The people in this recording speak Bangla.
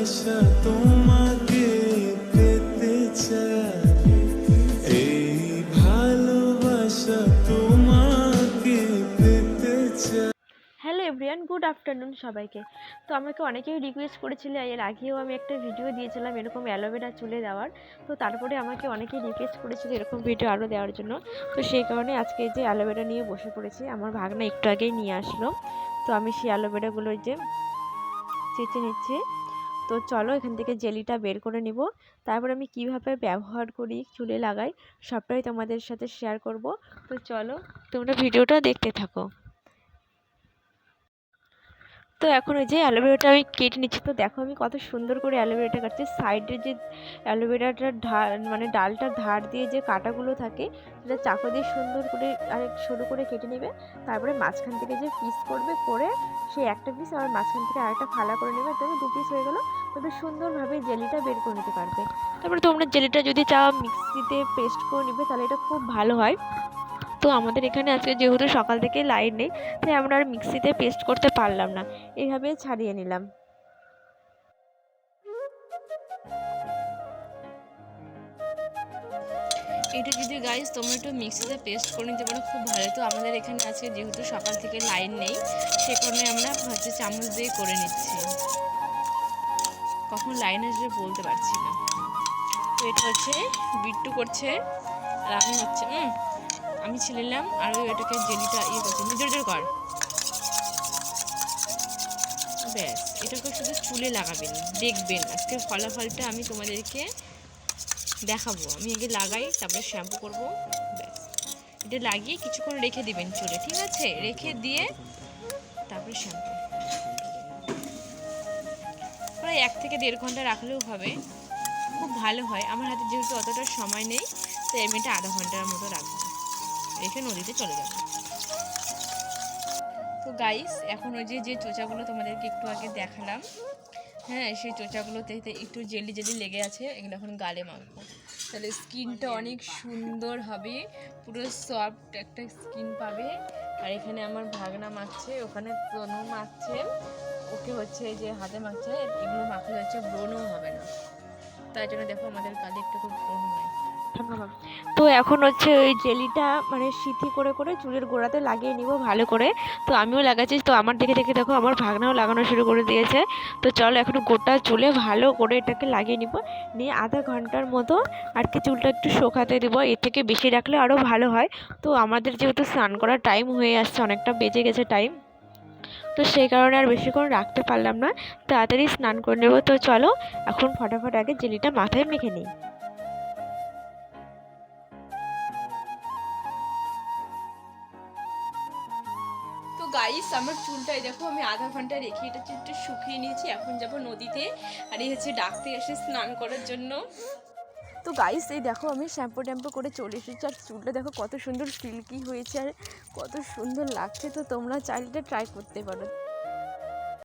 ভালোবাসা তোমাকে পেতে চাই, এই ভালোবাসা তোমাকে পেতে চাই। হ্যালো এভরিওয়ান, গুড আফটারনুন সবাইকে। তো আমাকে অনেকেই রিকোয়েস্ট করেছিল, এর আগেও আমি একটা ভিডিও দিয়েছিলাম এরকম অ্যালোভেরা চুলে দেওয়ার। তো তারপরে আমাকে অনেকেই রিকোয়েস্ট করেছিল এরকম ভিডিও আরও দেওয়ার জন্য। তো সেই কারণে আজকে যে অ্যালোভেরা নিয়ে বসে পড়েছি। আমার ভাগনা একটু আগেই নিয়ে আসলো, তো আমি সেই অ্যালোভেরাগুলো যে চেঁচে নিচ্ছি। তো চলো এখান থেকে জেলিটা বের করে নিব, তারপর আমি কিভাবে ব্যবহার করি, চুলে লাগাই, সবটাই তোমাদের সাথে শেয়ার করব। তো চলো তোমরা ভিডিওটা দেখতে থাকো। তো এখন ওই যে অ্যালোভেরাটা আমি কেটে নিচ্ছি। তো দেখো আমি কত সুন্দর করে অ্যালোভেরাটা কাটছি। সাইডের যে অ্যালোভেরাটার মানে ডালটার ধার দিয়ে যে কাঁটাগুলো থাকে সেটা চাকু দিয়ে সুন্দর করে আরেক সরু করে কেটে নেবে। তারপরে মাঝখান থেকে যে পিস করবে, করে সেই একটা পিস আবার মাঝখান থেকে আরেকটা ফালা করে নেবে। তবে দু পিস হয়ে গেলো। তবে সুন্দরভাবে জেলিটা বের করে নিতে পারবে। তারপরে তোমরা জেলিটা যদি চাও মিক্সিতে পেস্ট করে নেবে, তাহলে এটা খুব ভালো হয়। তো আমাদের এখানে আজকে যেহেতু সকাল থেকে লাইট নেই, তাই আমরা আর মিক্সিতে পেস্ট করতে পারলাম না, এইভাবে ছাড়িয়ে নিলাম। এটা যদি গাইস তোমরা একটু মিক্সিতে পেস্ট করে নিতে পারো খুব ভালো। তো আমাদের এখানে আজকে যেহেতু সকাল থেকে লাইন নেই, সে কারণে আমরা হচ্ছে চামচ দিয়ে করে নিচ্ছি। কখন লাইন আসবে বলতে পারছি না। তো এটা হচ্ছে বিট্টু করছে, আর আমি হচ্ছে আমি ছিলাম, আর ওই এটাকে জেলিটা ইয়ে করছে, জোর জোর কর। ব্যাস, এটাকে শুধু চুলে লাগাবেন, দেখবেন আজকে ফলাফলটা আমি তোমাদেরকে দেখাবো। আমি আগে লাগাই, তারপরে শ্যাম্পু করব। ব্যাস, এটা লাগিয়ে কিছুক্ষণ রেখে দিবেন চুলে, ঠিক আছে? রেখে দিয়ে তারপরে শ্যাম্পু, প্রায় 1 থেকে 1.5 ঘন্টা রাখলেও হবে, খুব ভালো হয়। আমার হাতে যেহেতু অতটা সময় নেই, তাই আমি এটা আধা ঘন্টার মতো রাখবো, রেখে নদীতে চলে যাব। তো গাইস এখন ওই যে চোচাগুলো তোমাদেরকে একটু আগে দেখালাম, হ্যাঁ, সেই চোচাগুলোতে একটু জেলি জেলি লেগে আছে, এগুলো এখন গালে মাখবো। তাহলে স্কিনটা অনেক সুন্দর হবে, পুরো সফট একটা স্কিন পাবে। আর এখানে আমার ভাগনা মাখছে, ওখানে তনু মাখছে, ওকে হচ্ছে এই যে হাতে মাখছে। এগুলো মাখলে হচ্ছে ব্রণও হবে না, তাই জন্য দেখো আমাদের গালে একটু খুব ব্রণ হয়। ধন্যবাদ। তো এখন হচ্ছে ওই জেলিটা মানে সিথি করে করে চুলের গোড়াতে লাগিয়ে নিব ভালো করে। তো আমিও লাগাচ্ছি, তো আমার দেখে দেখে দেখো আমার ভাগনাও লাগানো শুরু করে দিয়েছে। তো চলো এখন গোটা চুলে ভালো করে এটাকে লাগিয়ে নিব, নিয়ে আধা ঘন্টার মতো আর কি চুলটা একটু শুকাতে দেবো। এর থেকে বেশি রাখলে আরও ভালো হয়। তো আমাদের যেহেতু স্নান করার টাইম হয়ে আসছে, অনেকটা বেজে গেছে টাইম, তো সেই কারণে আর বেশিক্ষণ রাখতে পারলাম না, তাড়াতাড়ি স্নান করে নেব। তো চলো এখন ফটাফট আগে জেলিটা মাথায় মেখে নিই। তো গাইস আমার চুলটাই দেখো আমি আধা ঘন্টা রেখে এটা একটু শুকিয়ে নিয়েছি। এখন যাব নদীতে, আর এই হচ্ছে ডাকতে এসে স্নান করার জন্য। তো গাইস এই দেখো আমি শ্যাম্পু ট্যাম্পু করে চলে এসেছি, আর চুলটা দেখো কত সুন্দর সিল্কি হয়েছে আর কত সুন্দর লাগছে। তো তোমরা চাইলে ট্রাই করতে পারো।